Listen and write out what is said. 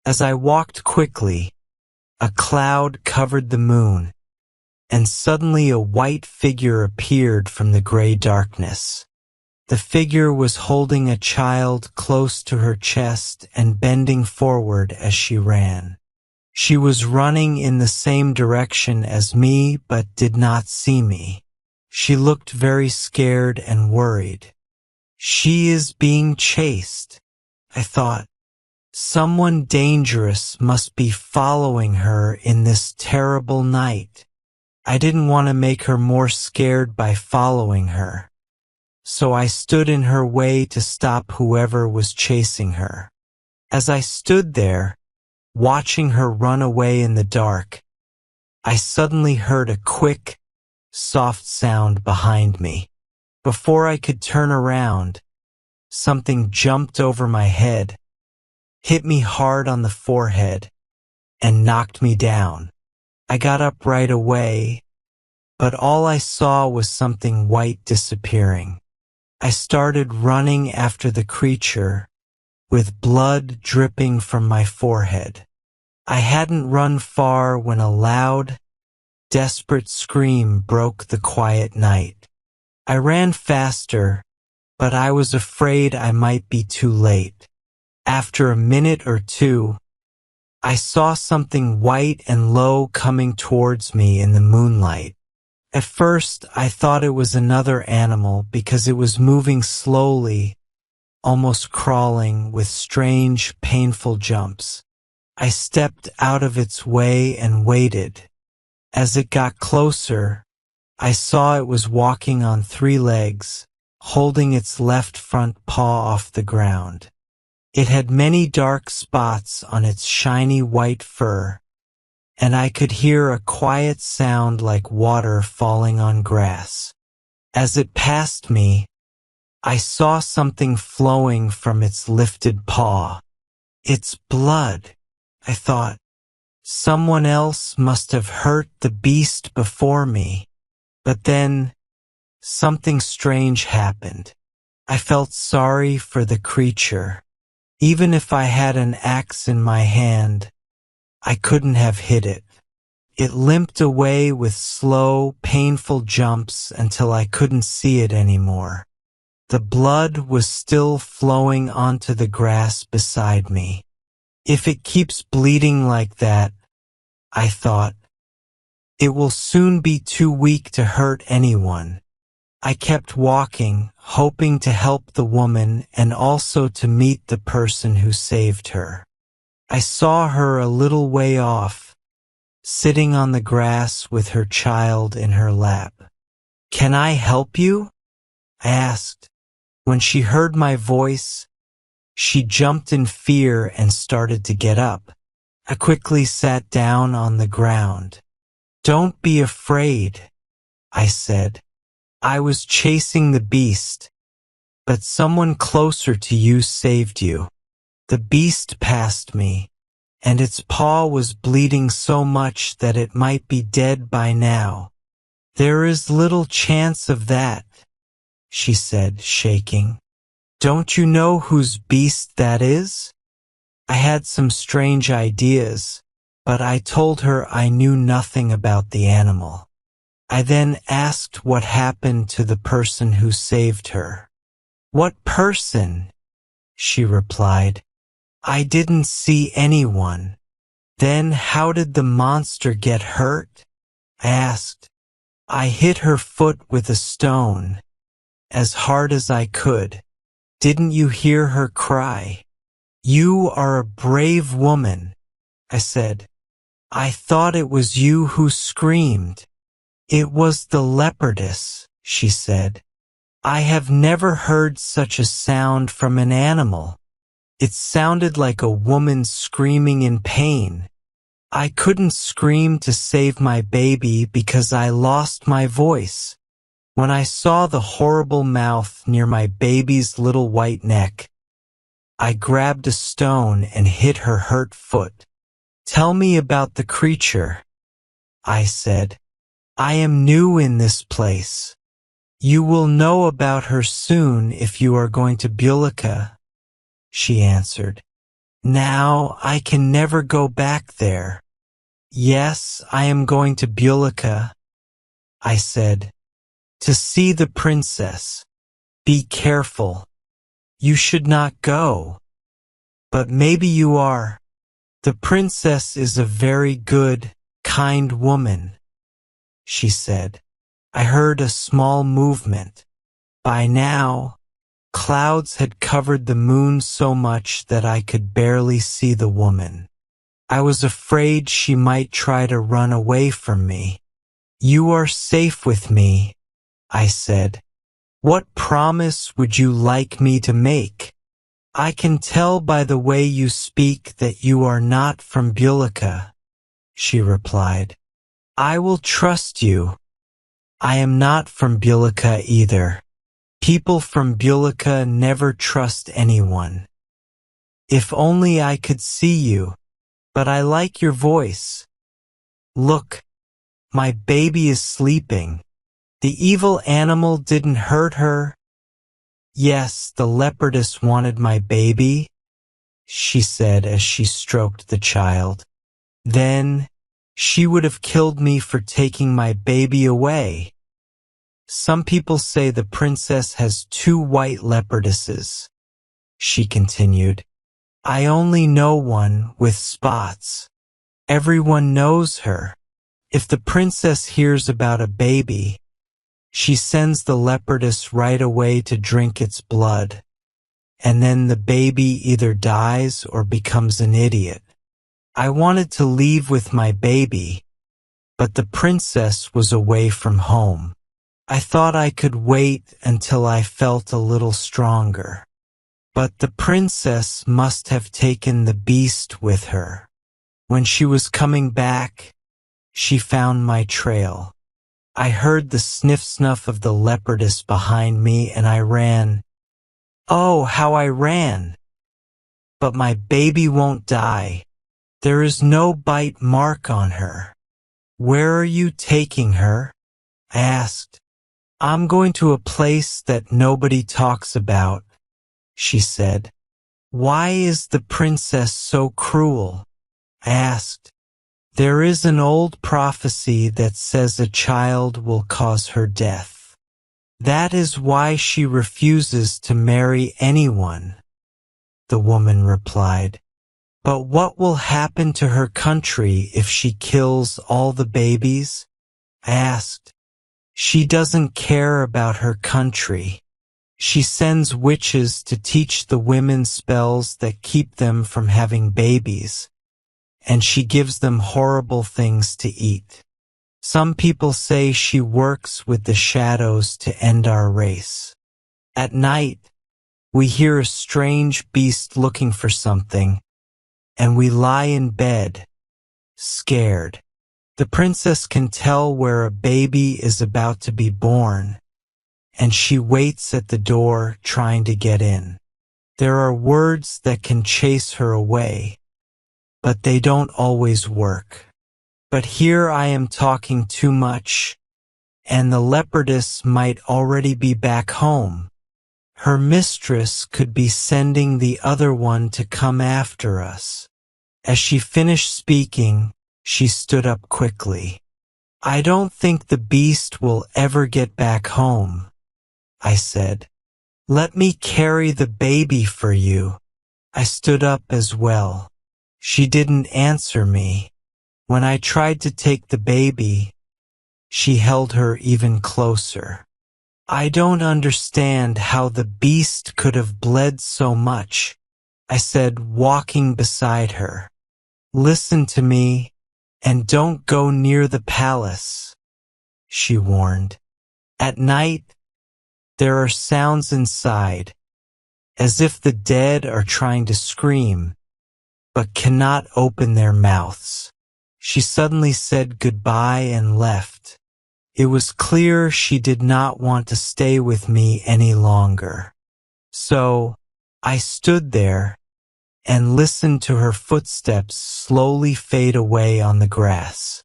As I walked quickly, a cloud covered the moon, and suddenly a white figure appeared from the gray darkness. The figure was holding a child close to her chest and bending forward as she ran. She was running in the same direction as me but did not see me. She looked very scared and worried. She is being chased, I thought. Someone dangerous must be following her in this terrible night. I didn't want to make her more scared by following her, so I stood in her way to stop whoever was chasing her. As I stood there, watching her run away in the dark, I suddenly heard a quick, soft sound behind me. Before I could turn around, something jumped over my head, hit me hard on the forehead, and knocked me down. I got up right away, but all I saw was something white disappearing. I started running after the creature, with blood dripping from my forehead. I hadn't run far when a loud, desperate scream broke the quiet night. I ran faster, but I was afraid I might be too late. After a minute or two, I saw something white and low coming towards me in the moonlight. At first, I thought it was another animal because it was moving slowly, almost crawling with strange, painful jumps. I stepped out of its way and waited. As it got closer, I saw it was walking on 3 legs, holding its left front paw off the ground. It had many dark spots on its shiny white fur, and I could hear a quiet sound like water falling on grass. As it passed me, I saw something flowing from its lifted paw. It's blood, I thought. Someone else must have hurt the beast before me. But then, something strange happened. I felt sorry for the creature. Even if I had an axe in my hand, I couldn't have hit it. It limped away with slow, painful jumps until I couldn't see it anymore. The blood was still flowing onto the grass beside me. If it keeps bleeding like that, I thought, it will soon be too weak to hurt anyone. I kept walking, hoping to help the woman and also to meet the person who saved her. I saw her a little way off, sitting on the grass with her child in her lap. "Can I help you?" I asked. When she heard my voice, she jumped in fear and started to get up. I quickly sat down on the ground. "Don't be afraid," I said. "I was chasing the beast, but someone closer to you saved you." The beast passed me, and its paw was bleeding so much that it might be dead by now. "There is little chance of that," she said, shaking. "Don't you know whose beast that is?" I had some strange ideas, but I told her I knew nothing about the animal. I then asked what happened to the person who saved her. "What person?" she replied. "I didn't see anyone." "Then how did the monster get hurt?" I asked. "I hit her foot with a stone, as hard as I could." "Didn't you hear her cry?" "You are a brave woman," I said. "I thought it was you who screamed." "It was the leopardess," she said. "I have never heard such a sound from an animal. It sounded like a woman screaming in pain. I couldn't scream to save my baby because I lost my voice. When I saw the horrible mouth near my baby's little white neck, I grabbed a stone and hit her hurt foot." "Tell me about the creature," I said. "I am new in this place." "You will know about her soon if you are going to Bulika," she answered. Now I can never go back there. Yes, I am going to Bulika, I said, to see the princess. Be careful. You should not go. But maybe you are. The princess is a very good, kind woman, she said. I heard a small movement. By now, clouds had covered the moon so much that I could barely see the woman. I was afraid she might try to run away from me. You are safe with me, I said. What promise would you like me to make? I can tell by the way you speak that you are not from Bulika, she replied. I will trust you. I am not from Bulika either. People from Bulika never trust anyone. If only I could see you, but I like your voice. Look, my baby is sleeping. The evil animal didn't hurt her. Yes, the leopardess wanted my baby, she said as she stroked the child. Then she would have killed me for taking my baby away. Some people say the princess has 2 white leopardesses, she continued. I only know one with spots. Everyone knows her. If the princess hears about a baby, she sends the leopardess right away to drink its blood, and then the baby either dies or becomes an idiot. I wanted to leave with my baby, but the princess was away from home. I thought I could wait until I felt a little stronger. But the princess must have taken the beast with her. When she was coming back, she found my trail. I heard the sniff-snuff of the leopardess behind me and I ran. Oh, how I ran! But my baby won't die. There is no bite mark on her. Where are you taking her? I asked. I'm going to a place that nobody talks about, she said. Why is the princess so cruel? I asked. There is an old prophecy that says a child will cause her death. That is why she refuses to marry anyone, the woman replied. But what will happen to her country if she kills all the babies? I asked. She doesn't care about her country. She sends witches to teach the women spells that keep them from having babies, and she gives them horrible things to eat. Some people say she works with the shadows to end our race. At night, we hear a strange beast looking for something, and we lie in bed, scared. The princess can tell where a baby is about to be born, and she waits at the door trying to get in. There are words that can chase her away, but they don't always work. But here I am talking too much, and the leopardess might already be back home. Her mistress could be sending the other one to come after us. As she finished speaking, she stood up quickly. I don't think the beast will ever get back home, I said. Let me carry the baby for you. I stood up as well. She didn't answer me. When I tried to take the baby, she held her even closer. I don't understand how the beast could have bled so much, I said, walking beside her. Listen to me, and don't go near the palace, she warned. At night, there are sounds inside, as if the dead are trying to scream, but cannot open their mouths. She suddenly said goodbye and left. It was clear she did not want to stay with me any longer. So, I stood there and listened to her footsteps slowly fade away on the grass.